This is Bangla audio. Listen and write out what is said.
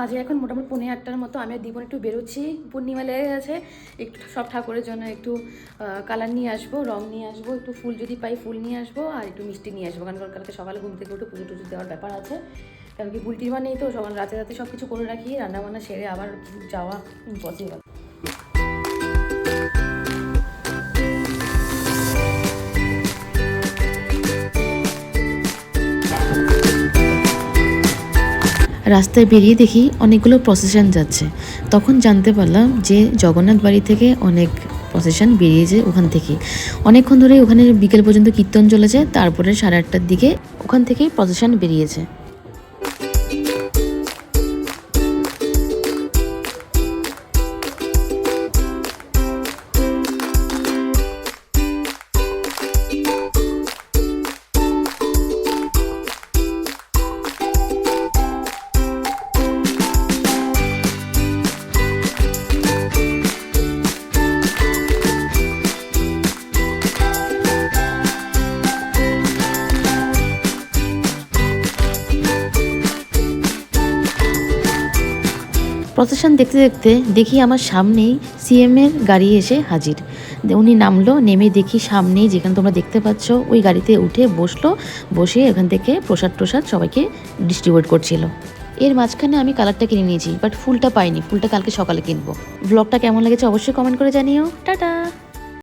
আজ এখন মোটামুটি 8:30-র মতো আমি আর দীপন একটু বেরোচ্ছি। পূর্ণিমা লেগে গেছে, একটু সব ঠাকুরের জন্য একটু কালার নিয়ে আসবো, রং নিয়ে আসবো, একটু ফুল যদি পাই ফুল নিয়ে আসবো, আর একটু মিষ্টি নিয়ে আসবো, কারণ কালকে সকালে ঘুম থেকে উঠে পুজো টুজো দেওয়ার ব্যাপার আছে। কারণ কি বুলটির নেই তো, সকাল রাতে রাতে সব কিছু করে রাখি, রান্নাবান্না সেরে আবার যাওয়া ইম্পসিবল। রাস্তায় বেরিয়ে দেখি অনেকগুলো প্রসেশন যাচ্ছে। তখন জানতে পারলাম যে জগন্নাথ বাড়ি থেকে অনেক প্রসেশন বেরিয়েছে ওখান থেকে। অনেকক্ষণ ধরে ওখানে বিকেল পর্যন্ত কীর্তন চলেছে, তারপরে 8:30টার দিকে ওখান থেকেই প্রসেশন বেরিয়েছে। প্রসেশন দেখতে দেখতে দেখি আমার সামনেই সিএমের গাড়ি এসে হাজির। উনি নামলো, নেমে দেখি সামনেই যেখানে তোমরা দেখতে পাচ্ছ ওই গাড়িতে উঠে বসলো, বসে এখান থেকে প্রসাদ সবাইকে ডিস্ট্রিবিউট করছিল। এর মাঝখানে আমি কালারটা কিনে নিয়েছি, বাট ফুলটা পাইনি, ফুলটা কালকে সকালে কিনবো। ব্লগটা কেমন লেগেছে অবশ্যই কমেন্ট করে জানিও। টাটা।